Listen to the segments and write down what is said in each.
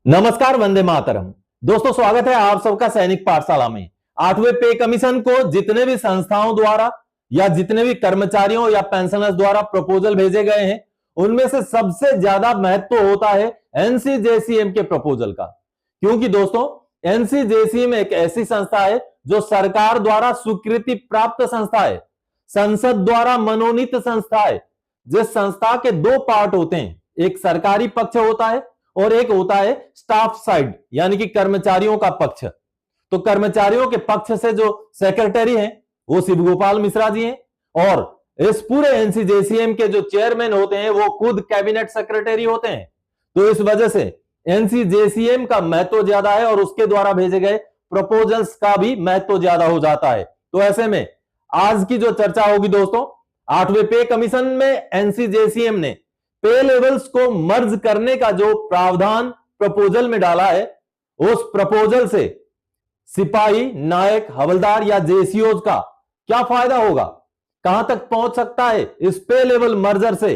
नमस्कार, वंदे मातरम। दोस्तों, स्वागत है आप सबका सैनिक पाठशाला में। 8वें पे कमीशन को जितने भी संस्थाओं द्वारा या जितने भी कर्मचारियों या पेंशनर्स द्वारा प्रपोजल भेजे गए हैं, उनमें से सबसे ज्यादा महत्व होता है एनसीजेसीएम के प्रपोजल का। क्योंकि दोस्तों, एनसीजेसीएम एक ऐसी संस्था है जो सरकार द्वारा स्वीकृति प्राप्त संस्था है, संसद द्वारा मनोनीत संस्था है। जिस संस्था के दो पार्ट होते हैं, एक सरकारी पक्ष होता है और एक होता है स्टाफ साइड, यानी कि कर्मचारियों का पक्ष। तो कर्मचारियों के पक्ष से जो सेक्रेटरी हैं वो शिव गोपाल मिश्रा जी हैं, और इस पूरे एनसीजेसीएम के जो चेयरमैन होते हैं वो खुद कैबिनेट सेक्रेटरी होते हैं। तो इस वजह से एनसीजेसीएम का महत्व ज्यादा है और उसके द्वारा भेजे गए प्रपोजल्स का भी महत्व ज्यादा हो जाता है। तो ऐसे में आज की जो चर्चा होगी दोस्तों, 8वें पे कमीशन में एनसीजेसीएम ने पे लेवल्स को मर्ज करने का जो प्रावधान प्रपोजल में डाला है, उस प्रपोजल से सिपाही, नायक, हवलदार या जेसीओज का क्या फायदा होगा, कहां तक पहुंच सकता है इस पे लेवल मर्जर से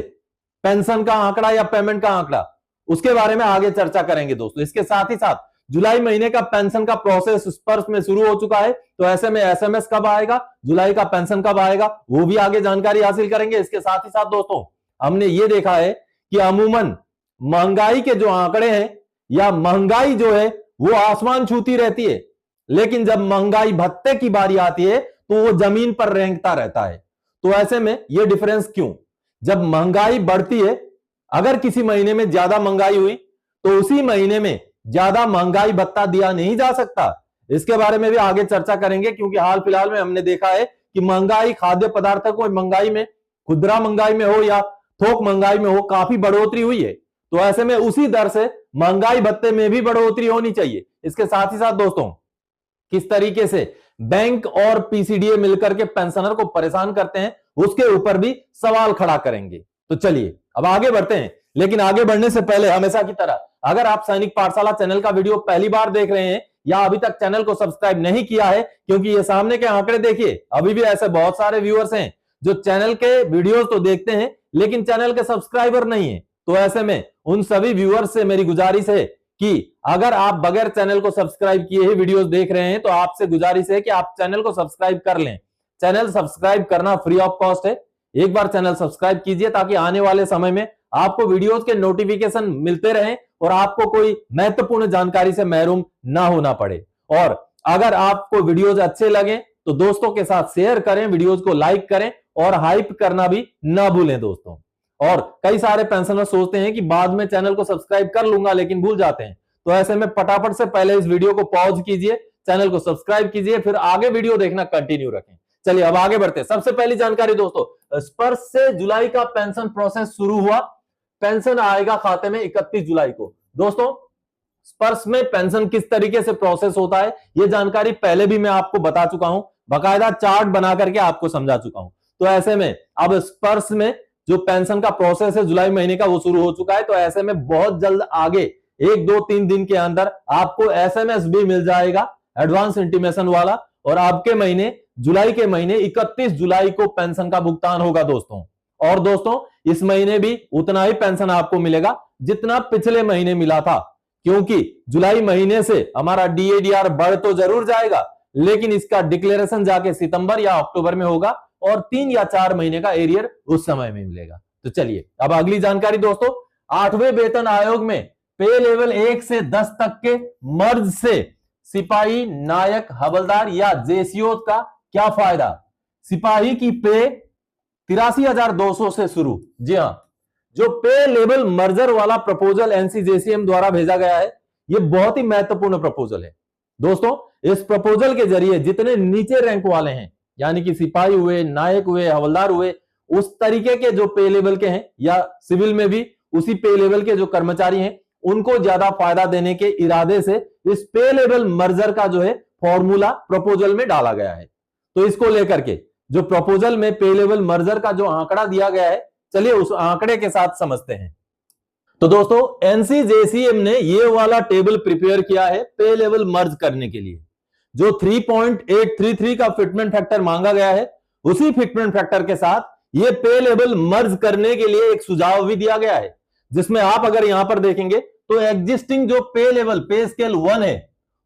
पेंशन का आंकड़ा या पेमेंट का आंकड़ा, उसके बारे में आगे चर्चा करेंगे दोस्तों। इसके साथ ही साथ जुलाई महीने का पेंशन का प्रोसेस स्पर्श में शुरू हो चुका है, तो ऐसे में एसएमएस कब आएगा, जुलाई का पेंशन कब आएगा, वो भी आगे जानकारी हासिल करेंगे। इसके साथ ही साथ दोस्तों, हमने ये देखा है कि अमूमन महंगाई के जो आंकड़े हैं या महंगाई जो है वो आसमान छूती रहती है, लेकिन जब महंगाई भत्ते की बारी आती है तो वो जमीन पर रेंगता रहता है। तो ऐसे में ये डिफरेंस क्यों? जब महंगाई बढ़ती है, अगर किसी महीने में ज्यादा महंगाई हुई तो उसी महीने में ज्यादा महंगाई भत्ता दिया नहीं जा सकता। इसके बारे में भी आगे चर्चा करेंगे, क्योंकि हाल फिलहाल में हमने देखा है कि महंगाई, खाद्य पदार्थों को महंगाई में, खुदरा महंगाई में हो या थोक महंगाई में हो, काफी बढ़ोतरी हुई है। तो ऐसे में उसी दर से महंगाई भत्ते में भी बढ़ोतरी होनी चाहिए। इसके साथ ही साथ दोस्तों, किस तरीके से बैंक और पीसीडीए मिलकर के पेंशनर को परेशान करते हैं, उसके ऊपर भी सवाल खड़ा करेंगे। तो चलिए अब आगे बढ़ते हैं, लेकिन आगे बढ़ने से पहले हमेशा की तरह, अगर आप सैनिक पाठशाला चैनल का वीडियो पहली बार देख रहे हैं या अभी तक चैनल को सब्सक्राइब नहीं किया है, क्योंकि ये सामने के आंकड़े देखिए, अभी भी ऐसे बहुत सारे व्यूअर्स हैं जो चैनल के वीडियोस तो देखते हैं लेकिन चैनल के सब्सक्राइबर नहीं है। तो ऐसे में उन सभी व्यूअर्स से मेरी गुजारिश है कि अगर आप बगैर चैनल को सब्सक्राइब किए ही वीडियोस देख रहे हैं तो आपसे गुजारिश है कि आप चैनल को सब्सक्राइब कर लें। चैनल सब्सक्राइब करना फ्री ऑफ कॉस्ट है। एक बार चैनल सब्सक्राइब कीजिए ताकि आने वाले समय में आपको वीडियोस के नोटिफिकेशन मिलते रहें और आपको कोई महत्वपूर्ण जानकारी से महरूम ना होना पड़े। और अगर आपको वीडियोस अच्छे लगे तो दोस्तों के साथ शेयर करें, वीडियोस को लाइक करें और हाइप करना भी ना भूलें दोस्तों। और कई सारे पेंशनर सोचते हैं कि बाद में चैनल को सब्सक्राइब कर लूंगा, लेकिन भूल जाते हैं। तो ऐसे में फटाफट से पहले इस वीडियो को पॉज कीजिए, चैनल को सब्सक्राइब कीजिए, फिर आगे वीडियो देखना कंटिन्यू रखें। चलिए अब आगे बढ़ते हैं। सबसे पहली जानकारी दोस्तों, स्पर्श से जुलाई का पेंशन प्रोसेस शुरू हुआ। पेंशन आएगा खाते में 31 जुलाई को। दोस्तों, स्पर्श में पेंशन किस तरीके से प्रोसेस होता है, यह जानकारी पहले भी मैं आपको बता चुका हूं, बाकायदा चार्ट बना करके आपको समझा चुका हूं। तो ऐसे में अब स्पर्श में जो पेंशन का प्रोसेस है जुलाई महीने का, वो शुरू हो चुका है। तो ऐसे में बहुत जल्द आगे 1, 2, 3 दिन के अंदर आपको एसएमएस भी मिल जाएगा, एडवांस इंटीमेशन वाला, और आपके महीने, जुलाई के महीने 31 जुलाई को पेंशन का भुगतान होगा दोस्तों। और दोस्तों, इस महीने भी उतना ही पेंशन आपको मिलेगा जितना पिछले महीने मिला था, क्योंकि जुलाई महीने से हमारा डीएडीआर बढ़ तो जरूर जाएगा, लेकिन इसका डिक्लेरेशन जाके सितंबर या अक्टूबर में होगा और 3 या 4 महीने का एरियर उस समय में मिलेगा। तो चलिए अब अगली जानकारी दोस्तों, 8वें वेतन आयोग में पे लेवल 1 से 10 तक के मर्ज से सिपाही, नायक, हवलदार या जेसीओ का क्या फायदा। सिपाही की पे 83,200 से शुरू। जी हां, जो पे लेवल मर्जर वाला प्रपोजल एनसीजेसीएम द्वारा भेजा गया है, यह बहुत ही महत्वपूर्ण प्रपोजल है दोस्तों। इस प्रपोजल के जरिए जितने नीचे रैंक वाले हैं, यानी कि सिपाही हुए, नायक हुए, हवलदार हुए, उस तरीके के जो पे लेवल के हैं, या सिविल में भी उसी पे लेवल के जो कर्मचारी हैं, उनको ज्यादा फायदा देने के इरादे से इस पे लेवल मर्जर का जो है फॉर्मूला प्रपोजल में डाला गया है। तो इसको लेकर के जो प्रपोजल में पे लेवल मर्जर का जो आंकड़ा दिया गया है, चलिए उस आंकड़े के साथ समझते हैं। तो दोस्तों, एनसीजेसीएम ने ये वाला टेबल प्रिपेयर किया है पे लेवल मर्ज करने के लिए। जो 3.833 का फिटमेंट फैक्टर मांगा गया है, उसी फिटमेंट फैक्टर के साथ ये पे लेवल मर्ज करने के लिए एक सुझाव भी दिया गया है, जिसमें आप अगर यहां पर देखेंगे तो एग्जिस्टिंग जो पे लेवल पे स्केल 1 है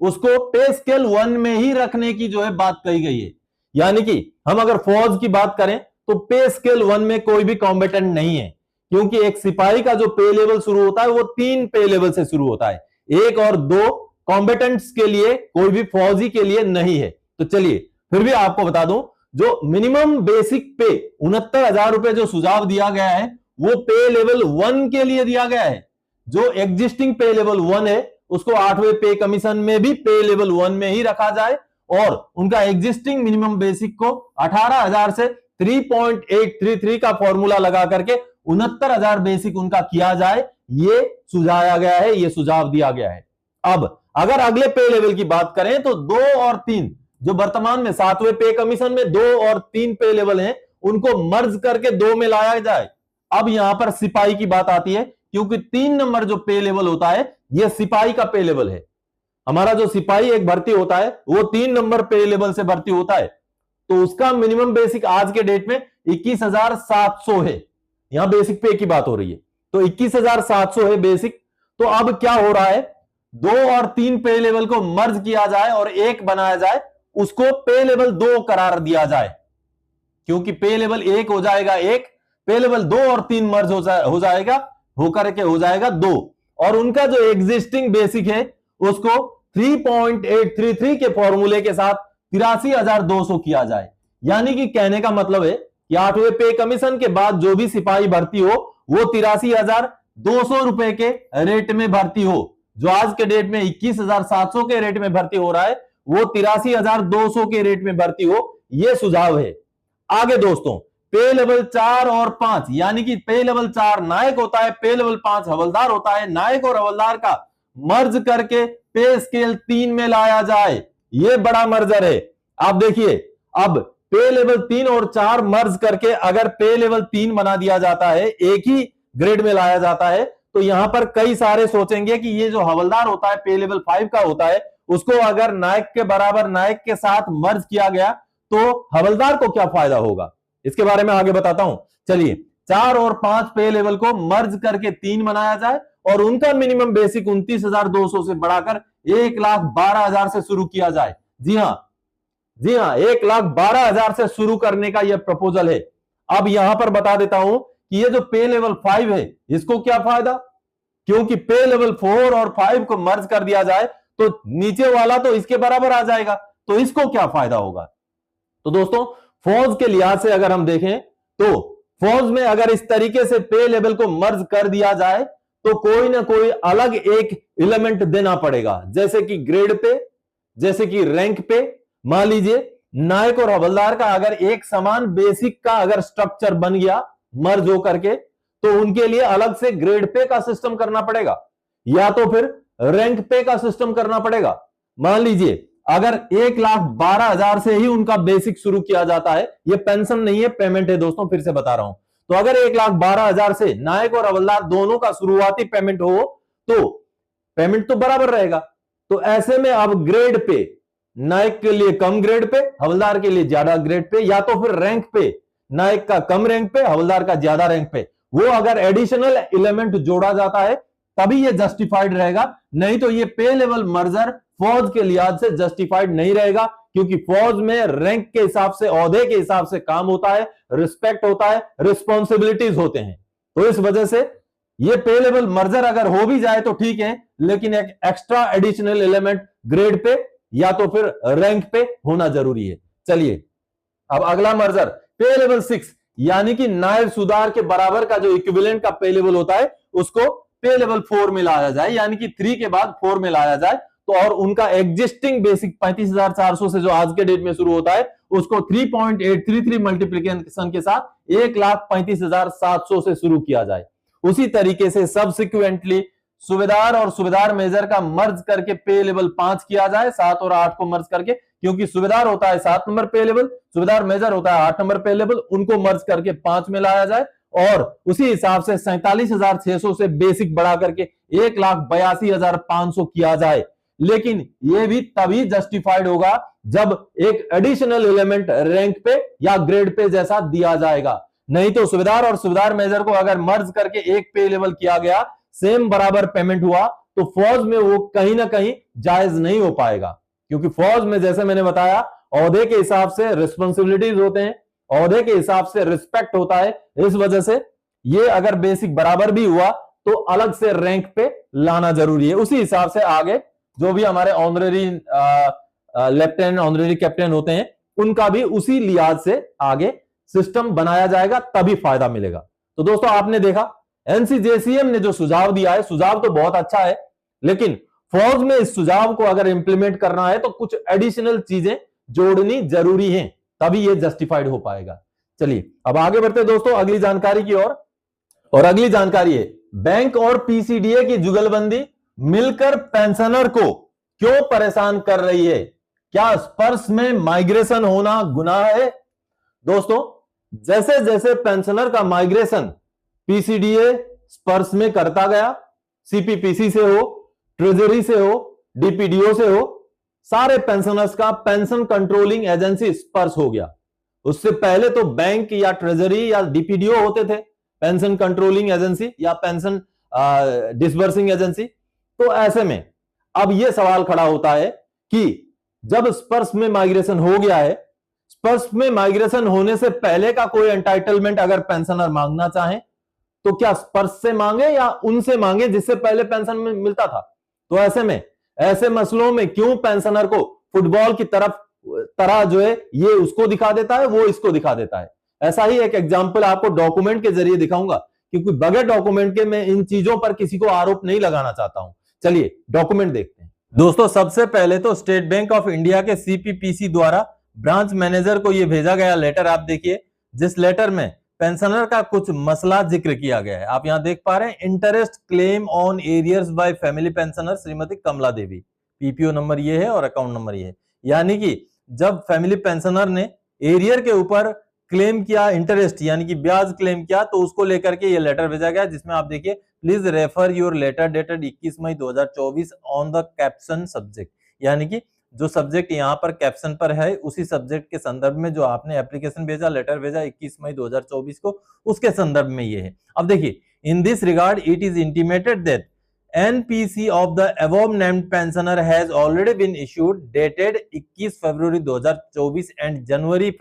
उसको पे स्केल 1 में ही रखने की जो है बात कही गई है। यानी कि हम अगर फौज की बात करें तो पे स्केल 1 में कोई भी कॉम्बेटेंट नहीं है, क्योंकि एक सिपाही का जो पे लेवल शुरू होता है वो 3 पे लेवल से शुरू होता है, 1 और 2 कॉम्बेटेंट्स के लिए, कोई भी फौजी के लिए नहीं है। तो चलिए फिर भी आपको बता दूं, जो मिनिमम बेसिक पे 69,000 रुपए जो सुझाव दिया गया है वो पे लेवल 1 के लिए दिया गया है। जो एग्जिस्टिंग पे लेवल 1 है उसको 8वें पे कमीशन में भी पे लेवल 1 में ही रखा जाए और उनका एग्जिस्टिंग मिनिमम बेसिक को 18,000 से 3.833 का फॉर्मूला लगा करके 69,000 बेसिक उनका किया जाए, ये सुझाया गया है, ये सुझाव दिया गया है। अब अगर अगले पे लेवल की बात करें तो 2 और 3, जो वर्तमान में 7वें पे कमीशन में 2 और 3 पे लेवल हैं, उनको मर्ज करके 2 में लाया जाए। अब यहां पर सिपाही की बात आती है, क्योंकि 3 नंबर जो पे लेवल होता है यह सिपाही का पे लेवल है। हमारा जो सिपाही एक भर्ती होता है वो 3 नंबर पे लेवल से भर्ती होता है, तो उसका मिनिमम बेसिक आज के डेट में 21,700 है। यहां बेसिक पे की बात हो रही है, तो 21,700 है बेसिक। तो अब क्या हो रहा है, 2 और 3 पे लेवल को मर्ज किया जाए और एक बनाया जाए, उसको पे लेवल 2 करार दिया जाए, क्योंकि पे लेवल 1 हो जाएगा 1, पे लेवल 2 और 3 मर्ज हो जाएगा, होकर के हो जाएगा 2, और उनका जो एग्जिस्टिंग बेसिक है उसको 3.833 के फॉर्मूले के साथ 83,200 किया जाए। यानी कि कहने का मतलब है कि 8वें पे कमीशन के बाद जो भी सिपाही भर्ती हो वो 83,200 रुपए के रेट में भर्ती हो। जो आज के डेट में 21,700 के रेट में भर्ती हो रहा है वो 83,200 के रेट में भर्ती हो, यह सुझाव है। आगे दोस्तों, पे लेवल 4 और 5, यानी कि पे लेवल 4 नायक होता है, पे लेवल 5 हवलदार होता है, नायक और हवलदार का मर्ज करके पे स्केल 3 में लाया जाए, यह बड़ा मर्जर है। आप देखिए, अब पे लेवल 3 और 4 मर्ज करके अगर पे लेवल 3 बना दिया जाता है, एक ही ग्रेड में लाया जाता है, तो यहां पर कई सारे सोचेंगे कि ये जो हवलदार होता है पे लेवल 5 का होता है, उसको अगर नायक के बराबर नायक के साथ मर्ज किया गया तो हवलदार को क्या फायदा होगा, इसके बारे में आगे बताता हूं। चलिए, 4 और 5 पे लेवल को मर्ज करके 3 बनाया जाए और उनका मिनिमम बेसिक 29,200 से बढ़ाकर 1,12,000 से शुरू किया जाए। जी हां, 1,12,000 से शुरू करने का यह प्रपोजल है। अब यहां पर बता देता हूं कि ये जो पे लेवल 5 है इसको क्या फायदा, क्योंकि पे लेवल 4 और 5 को मर्ज कर दिया जाए तो नीचे वाला तो इसके बराबर आ जाएगा, तो इसको क्या फायदा होगा। तो दोस्तों, फौज के लिहाज से अगर हम देखें तो फौज में अगर इस तरीके से पे लेवल को मर्ज कर दिया जाए तो कोई ना कोई अलग एक एलिमेंट देना पड़ेगा, जैसे कि ग्रेड पे, जैसे कि रैंक पे। मान लीजिए नायक और हवलदार का अगर एक समान बेसिक का अगर स्ट्रक्चर बन गया मर्ज होकर के, तो उनके लिए अलग से ग्रेड पे का सिस्टम करना पड़ेगा या तो फिर रैंक पे का सिस्टम करना पड़ेगा। मान लीजिए अगर 1,12,000 से ही उनका बेसिक शुरू किया जाता है, यह पेंशन नहीं है, पेमेंट है दोस्तों, फिर से बता रहा हूं। तो अगर 1,12,000 से नायक और हवलदार दोनों का शुरुआती पेमेंट हो तो पेमेंट तो बराबर रहेगा। तो ऐसे में अब ग्रेड पे नायक के लिए कम ग्रेड पे, हवलदार के लिए ज्यादा ग्रेड पे, या तो फिर रैंक पे नायक का कम रैंक पे, हवलदार का ज्यादा रैंक पे, वो अगर एडिशनल एलिमेंट जोड़ा जाता है तभी ये जस्टिफाइड रहेगा, नहीं तो ये पे लेवल मर्जर फौज के लिहाज से जस्टिफाइड नहीं रहेगा, क्योंकि फौज में रैंक के हिसाब से, ओहदे के हिसाब से काम होता है, रिस्पेक्ट होता है, रिस्पॉन्सिबिलिटीज होते हैं। तो इस वजह से ये पे लेवल मर्जर अगर हो भी जाए तो ठीक है, लेकिन एक extra additional element grade pay या तो फिर रैंक पे होना जरूरी है। चलिए, अब अगला मर्जर पे लेवल 6, यानी कि नायब सुधार के बराबर का जो इक्विवेलेंट का पे लेवल होता है उसको पे लेवल 4 में लाया जाए, यानी कि 3 के बाद 4 में लाया जाए। तो और उनका एग्जिस्टिंग बेसिक 35,400 से जो आज के डेट में शुरू होता है उसको 3.833 मल्टीप्लिकेशन के साथ 1,35,700 से शुरू किया जाए। उसी तरीके से सबसिक्वेंटली सूबेदार और सूबेदार मेजर का मर्ज करके पे लेवल 5 किया जाए, 7 और 8 को मर्ज करके, क्योंकि सूबेदार होता है 7 नंबर पे लेवल, सूबेदार मेजर होता है 8 नंबर पे लेवल, उनको मर्ज करके 5 में लाया जाए और उसी हिसाब से 47,600 से बेसिक बढ़ा करके 1,82,500 किया जाए। लेकिन यह भी तभी जस्टिफाइड होगा जब एक एडिशनल एलिमेंट रैंक पे या ग्रेड पे जैसा दिया जाएगा, नहीं तो सूबेदार और सूबेदार मेजर को अगर मर्ज करके एक पे लेवल किया गया, सेम बराबर पेमेंट हुआ, तो फौज में वो कहीं ना कहीं जायज नहीं हो पाएगा, क्योंकि फौज में जैसे मैंने बताया ओहदे के हिसाब से रिस्पॉन्सिबिलिटीज होते हैं, ओहदे के हिसाब से रिस्पेक्ट होता है। इस वजह से ये अगर बेसिक बराबर भी हुआ तो अलग से रैंक पे लाना जरूरी है। उसी हिसाब से आगे जो भी हमारे ऑनरेरी लेफ्टिनेंट, ऑनरेरी कैप्टन होते हैं, उनका भी उसी लिहाज से आगे सिस्टम बनाया जाएगा, तभी फायदा मिलेगा। तो दोस्तों आपने देखा एनसीजेसीएम ने जो सुझाव दिया है, सुझाव तो बहुत अच्छा है, लेकिन फौज में इस सुझाव को अगर इंप्लीमेंट करना है तो कुछ एडिशनल चीजें जोड़नी जरूरी हैं, तभी ये जस्टिफाइड हो पाएगा। चलिए अब आगे बढ़ते दोस्तों अगली जानकारी की ओर, और अगली जानकारी है बैंक और पीसीडीए की जुगलबंदी मिलकर पेंशनर को क्यों परेशान कर रही है? क्या स्पर्श में माइग्रेशन होना गुनाह है? दोस्तों जैसे जैसे पेंशनर का माइग्रेशन पीसीडीए स्पर्श में करता गया, सीपीपीसी से हो, ट्रेजरी से हो, डीपीडीओ से हो, सारे पेंशनर्स का पेंशन कंट्रोलिंग एजेंसी स्पर्श हो गया। उससे पहले तो बैंक या ट्रेजरी या डीपीडीओ होते थे, पेंशन कंट्रोलिंग एजेंसी या पेंशन डिसबर्सिंग एजेंसी। तो ऐसे में अब यह सवाल खड़ा होता है कि जब स्पर्श में माइग्रेशन हो गया है, स्पर्श में माइग्रेशन होने से पहले का कोई एंटाइटलमेंट अगर पेंशनर मांगना चाहे तो क्या स्पर्श से मांगे या उनसे मांगे जिससे पहले पेंशन में मिलता था? तो ऐसे में ऐसे मसलों में क्यों पेंशनर को फुटबॉल की तरह जो है ये उसको दिखा देता है, वो इसको दिखा देता है। ऐसा ही एक एग्जांपल आपको डॉक्यूमेंट के जरिए दिखाऊंगा, क्योंकि बगैर डॉक्यूमेंट के मैं इन चीजों पर किसी को आरोप नहीं लगाना चाहता हूं। चलिए डॉक्यूमेंट देखते हैं दोस्तों। सबसे पहले तो स्टेट बैंक ऑफ इंडिया के सीपीपीसी द्वारा ब्रांच मैनेजर को यह भेजा गया लेटर आप देखिए, जिस लेटर में पेंशनर का कुछ मसला जिक्र किया गया है। आप यहां देख पा रहे हैं, interest claim on arrears by family pensioner Shrimati Kamla Devi, PPO number ये है और अकाउंट नंबर ये है। यानी कि जब फैमिली पेंशनर ने एरियर के ऊपर क्लेम किया, इंटरेस्ट यानी कि ब्याज क्लेम किया, तो उसको लेकर के ये लेटर भेजा गया, जिसमें आप देखिए please refer your letter dated 21 May 2024 on the caption subject, यानी कि जो सब्जेक्ट यहाँ पर कैप्शन पर है उसी सब्जेक्ट के संदर्भ में जो आपने एप्लीकेशन भेजा, लेटर भेजा 21 मई 2024 को, उसके संदर्भ में ये है। अब देखिए, in this regard it is intimated that NPC of the above named pensioner has already been issued dated 21 February 2024 and January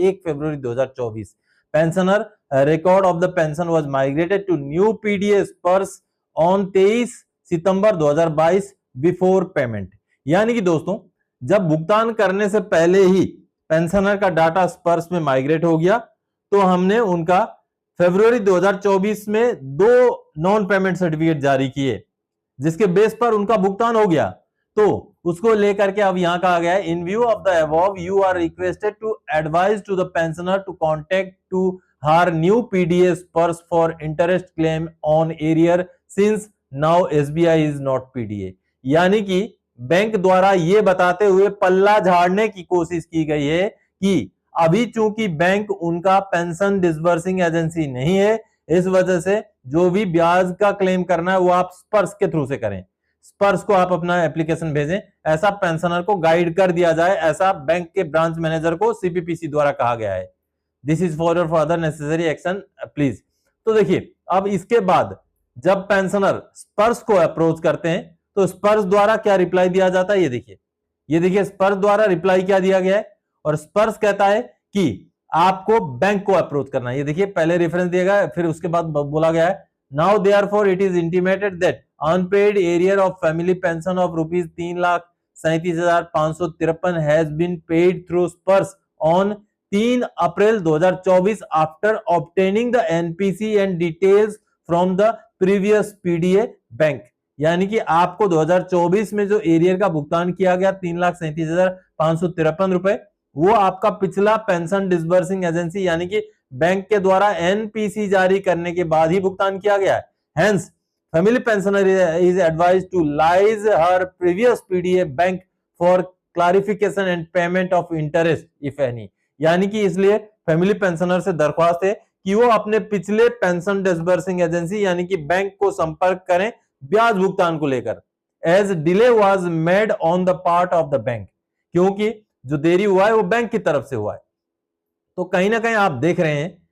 1 February 2024. Pensioner record of the pension was migrated to new PDA स्पर्श on 23 September 2022 before payment. यानी कि दोस्तों जब भुगतान करने से पहले ही pensioner का डाटा स्पर्श में माइग्रेट हो गया, तो हमने उनका फरवरी 2024 में 2 नॉन पेमेंट सर्टिफिकेट जारी किए, जिसके बेस पर उनका भुगतान हो गया। तो उसको लेकर के अब यहां कहा गया है, in view of the above you are requested to advise to the pensioner to contact to her new PDA SPARSH for interest claim on arrear since now SBI is not PDA. यानी कि बैंक द्वारा यह बताते हुए पल्ला झाड़ने की कोशिश की गई है कि अभी चूंकि बैंक उनका पेंशन डिसबर्सिंग एजेंसी नहीं है, इस वजह से जो भी ब्याज का क्लेम करना है वो आप स्पर्श के थ्रू से करें, स्पर्श को आप अपना एप्लीकेशन भेजें, ऐसा पेंशनर को गाइड कर दिया जाए, ऐसा बैंक के ब्रांच मैनेजर को सीपीपीसी द्वारा कहा गया है। This is for your further necessary action please. तो देखिए अब इसके बाद जब पेंशनर स्पर्श को अप्रोच करते हैं तो स्पर्श द्वारा क्या रिप्लाई दिया जाता है, ये देखिए स्पर्श द्वारा रिप्लाई क्या दिया गया है, और स्पर्श कहता है कि आपको बैंक को अप्रोच करना है। ये देखिए पहले रेफरेंस दिया गया है, फिर उसके बाद बोला गया है, now therefore it is intimated that unpaid arrear of family pension of rupees 3,37,553 has been paid through SPARSH on 3 April 2024 after obtaining the NPC and details from the previous PDA bank. यानी कि आपको 2024 में जो एरियर का भुगतान किया गया 3,37,553 रुपए, वो आपका पिछला पेंशन डिसबर्सिंग एजेंसी यानी कि बैंक के द्वारा एनपीसी जारी करने के बाद ही भुगतान किया गया है। Hence family pensioner is advised to liaise her previous PDA bank for clarification and payment of interest if any. यानी कि इसलिए फैमिली पेंशनर से दरख्वास्त है कि वो अपने पिछले पेंशन डिसबर्सिंग एजेंसी यानी कि बैंक को संपर्क करें ब्याज भुगतान को लेकर, as delay was made on the part of the bank, क्योंकि जो देरी हुआ है वो बैंक की तरफ से हुआ है। तो कहीं ना कहीं आप देख रहे हैं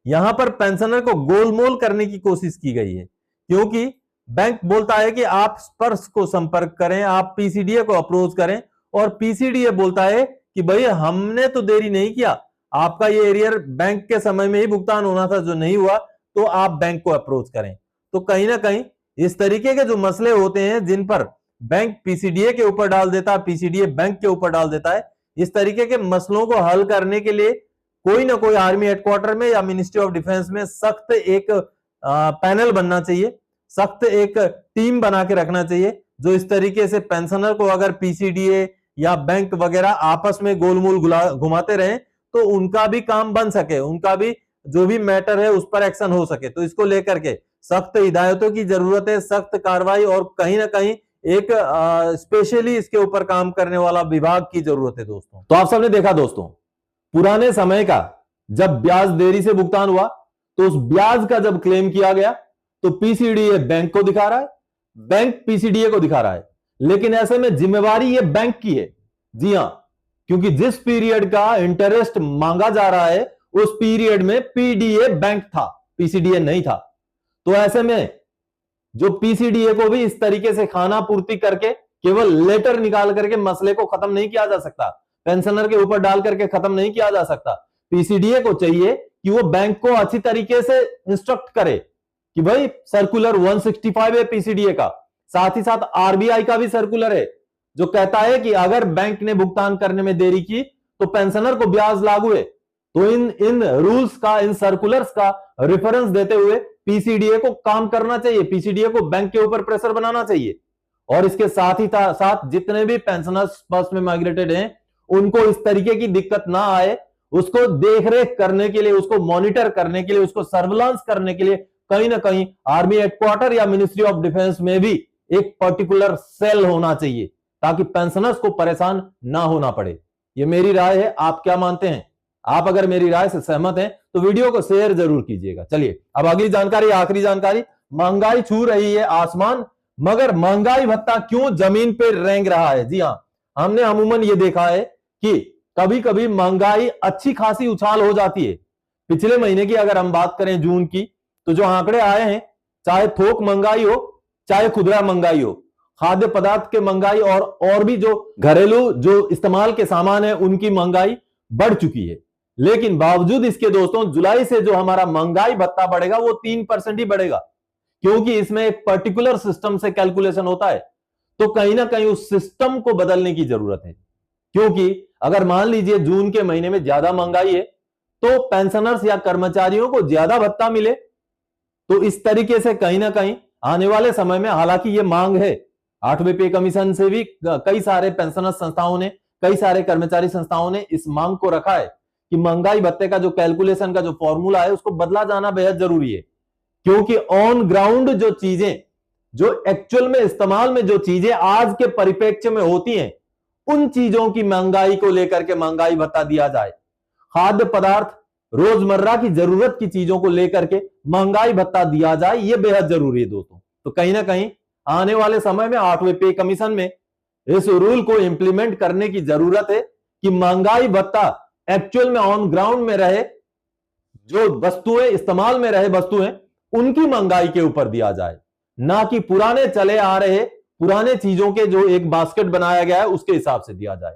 यहां पर पेंशनर को गोलमोल करने की कोशिश की गई है, क्योंकि बैंक बोलता है कि आप स्पर्श को संपर्क करें, आप पीसीडीए को अप्रोच करें, और पीसीडीए बोलता है कि भाई हमने तो देरी नहीं किया, आपका ये एरियर बैंक के समय में ही भुगतान होना था जो नहीं हुआ, तो आप बैंक को अप्रोच करें। तो कहीं ना कहीं इस तरीके के जो मसले होते हैं जिन पर बैंक पीसीडीए के ऊपर डाल देता है, पीसीडीए बैंक के ऊपर डाल देता है, इस तरीके के मसलों को हल करने के लिए कोई ना कोई आर्मी हेडक्वार्टर में या मिनिस्ट्री ऑफ डिफेंस में सख्त एक पैनल बनना चाहिए, सख्त एक टीम बना के रखना चाहिए, जो इस तरीके से पेंशनर को अगर पीसीडीए या बैंक वगैरह आपस में गोलमोल घुमाते रहे तो उनका भी काम बन सके, उनका भी जो भी मैटर है उस पर एक्शन हो सके। तो इसको लेकर के सख्त हिदायतों की जरूरत है, सख्त कार्रवाई, और कहीं ना कहीं एक स्पेशली इसके ऊपर काम करने वाला विभाग की जरूरत है दोस्तों। तो आप सबने देखा दोस्तों, पुराने समय का जब ब्याज देरी से भुगतान हुआ तो उस ब्याज का जब क्लेम किया गया तो पीसीडीए बैंक को दिखा रहा है, बैंक पीसीडीए को दिखा रहा है, लेकिन ऐसे में जिम्मेवारी ये बैंक की है। जी हां, क्योंकि जिस पीरियड का इंटरेस्ट मांगा जा रहा है उस पीरियड में पीडीए बैंक था, पीसीडीए नहीं था। तो ऐसे में जो पीसीडीए को भी इस तरीके से खाना पूर्ति करके केवल लेटर निकाल करके मसले को खत्म नहीं किया जा सकता, पेंशनर के ऊपर डाल करके खत्म नहीं किया जा सकता। पीसीडीए को चाहिए कि वो बैंक को अच्छी तरीके से इंस्ट्रक्ट करे कि भाई सर्कुलर 165 है पीसीडीए का, साथ ही साथ आरबीआई का भी सर्कुलर है जो कहता है कि अगर बैंक ने भुगतान करने में देरी की तो पेंशनर को ब्याज लागू है। तो इन रूल्स का, इन सर्कुलर्स का रेफरेंस देते हुए पीसीडीए को काम करना चाहिए, पीसीडीए को बैंक के ऊपर प्रेशर बनाना चाहिए, और इसके साथ ही साथ जितने भी पेंशनर्स फर्स्ट में माइग्रेटेड हैं उनको इस तरीके की दिक्कत ना आए, उसको देखरेख करने के लिए, उसको मॉनिटर करने के लिए, उसको सर्विलांस करने के लिए कहीं ना कहीं आर्मी हेडक्वार्टर या मिनिस्ट्री ऑफ डिफेंस में भी एक पर्टिकुलर सेल होना चाहिए ताकि पेंशनर्स को परेशान ना होना पड़े। ये मेरी राय है, आप क्या मानते हैं? आप अगर मेरी राय से सहमत हैं तो वीडियो को शेयर जरूर कीजिएगा। चलिए अब अगली जानकारी, आखिरी जानकारी। महंगाई छू रही है आसमान, मगर महंगाई भत्ता क्यों जमीन पर रेंग रहा है? जी हां, हमने अमूमन ये देखा है कि कभी कभी महंगाई अच्छी खासी उछाल हो जाती है। पिछले महीने की अगर हम बात करें जून की, तो जो आंकड़े आए हैं, चाहे थोक महंगाई हो चाहे खुदरा महंगाई हो, खाद्य पदार्थ के महंगाई और भी जो घरेलू जो इस्तेमाल के सामान है उनकी महंगाई बढ़ चुकी है। लेकिन बावजूद इसके दोस्तों, जुलाई से जो हमारा महंगाई भत्ता बढ़ेगा वो 3% ही बढ़ेगा, क्योंकि इसमें एक पर्टिकुलर सिस्टम से कैलकुलेशन होता है। तो कहीं ना कहीं उस सिस्टम को बदलने की जरूरत है, क्योंकि अगर मान लीजिए जून के महीने में ज्यादा महंगाई है तो पेंशनर्स या कर्मचारियों को ज्यादा भत्ता मिले। तो इस तरीके से कहीं ना कहीं आने वाले समय में, हालांकि ये मांग है, 8वें पे कमीशन से भी कई सारे पेंशनर संस्थाओं ने, कई सारे कर्मचारी संस्थाओं ने इस मांग को रखा है कि महंगाई भत्ते का जो कैलकुलेशन का जो फॉर्मूला है उसको बदला जाना बेहद जरूरी है, क्योंकि ऑन ग्राउंड जो चीजें, जो एक्चुअल में इस्तेमाल में जो चीजें आज के परिप्रेक्ष्य में होती हैं, उन चीजों की महंगाई को लेकर के महंगाई भत्ता दिया जाए। खाद्य पदार्थ, रोजमर्रा की जरूरत की चीजों को लेकर के महंगाई भत्ता दिया जाए, यह बेहद जरूरी है दोस्तों। तो कहीं ना कहीं आने वाले समय में 8वें पे कमीशन में इस रूल को इंप्लीमेंट करने की जरूरत है कि महंगाई भत्ता एक्चुअल में ऑन ग्राउंड में रहे, जो वस्तुएं इस्तेमाल में रहे वस्तुएं उनकी महंगाई के ऊपर दिया जाए, ना कि पुराने चले आ रहे पुराने चीजों के जो एक बास्केट बनाया गया है उसके हिसाब से दिया जाए।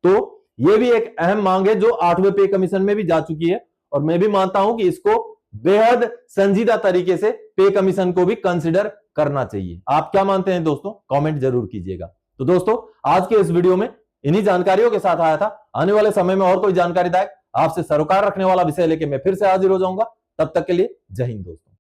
तो यह भी एक अहम मांग है जो 8वें पे कमीशन में भी जा चुकी है, और मैं भी मानता हूं कि इसको बेहद संजीदा तरीके से पे कमीशन को भी कंसिडर करना चाहिए। आप क्या मानते हैं दोस्तों? कमेंट जरूर कीजिएगा। तो दोस्तों आज के इस वीडियो में इन्हीं जानकारियों के साथ आया था। आने वाले समय में और कोई जानकारीदायक, आपसे सरोकार रखने वाला विषय लेके मैं फिर से हाजिर हो जाऊंगा। तब तक के लिए जय हिंद दोस्तों।